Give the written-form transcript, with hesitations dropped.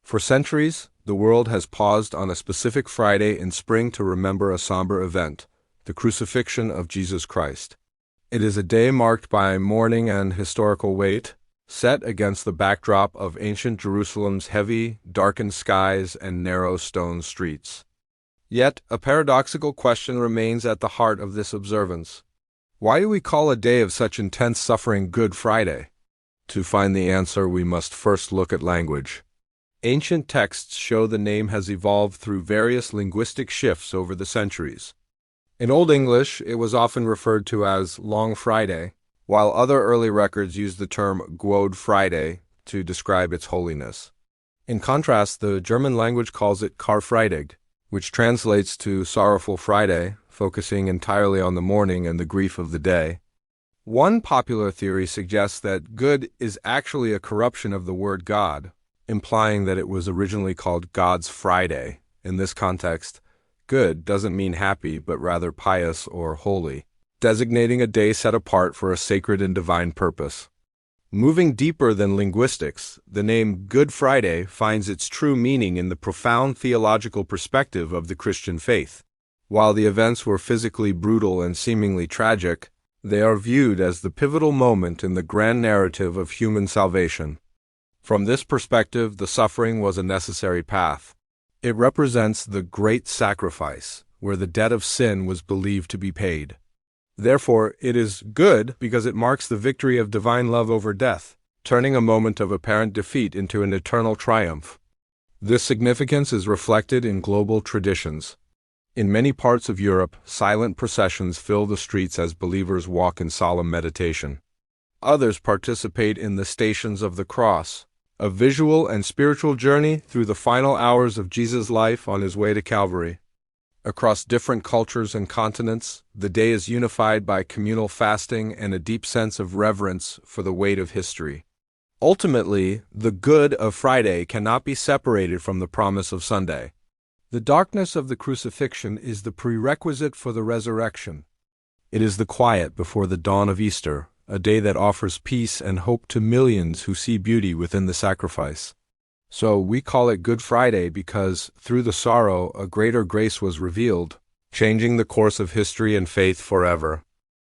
For centuries, the world has paused on a specific Friday in spring to remember a somber event, the crucifixion of Jesus Christ. It is a day marked by mourning and historical weight, set against the backdrop of ancient Jerusalem's heavy, darkened skies and narrow stone streets. Yet, a paradoxical question remains at the heart of this observance. Why do we call a day of such intense suffering Good Friday? To find the answer, we must first look at language. Ancient texts show the name has evolved through various linguistic shifts over the centuries. In Old English, it was often referred to as Long Friday, while other early records used the term Good Friday to describe its holiness. In contrast, the German language calls it Karfreitag, which translates to Sorrowful Friday, focusing entirely on the mourning and the grief of the day. One popular theory suggests that good is actually a corruption of the word God, implying that it was originally called God's Friday. In this context, good doesn't mean happy, but rather pious or holy, designating a day set apart for a sacred and divine purpose. Moving deeper than linguistics, the name Good Friday finds its true meaning in the profound theological perspective of the Christian faith. While the events were physically brutal and seemingly tragic, they are viewed as the pivotal moment in the grand narrative of human salvation. From this perspective, the suffering was a necessary path. It represents the great sacrifice, where the debt of sin was believed to be paid. Therefore, it is good because it marks the victory of divine love over death, turning a moment of apparent defeat into an eternal triumph. This significance is reflected in global traditions. In many parts of Europe, silent processions fill the streets as believers walk in solemn meditation. Others participate in the Stations of the Cross, a visual and spiritual journey through the final hours of Jesus' life on his way to Calvary. Across different cultures and continents, the day is unified by communal fasting and a deep sense of reverence for the weight of history. Ultimately, the good of Friday cannot be separated from the promise of Sunday. The darkness of the crucifixion is the prerequisite for the resurrection. It is the quiet before the dawn of Easter, a day that offers peace and hope to millions who see beauty within the sacrifice. So we call it Good Friday because, through the sorrow, a greater grace was revealed, changing the course of history and faith forever.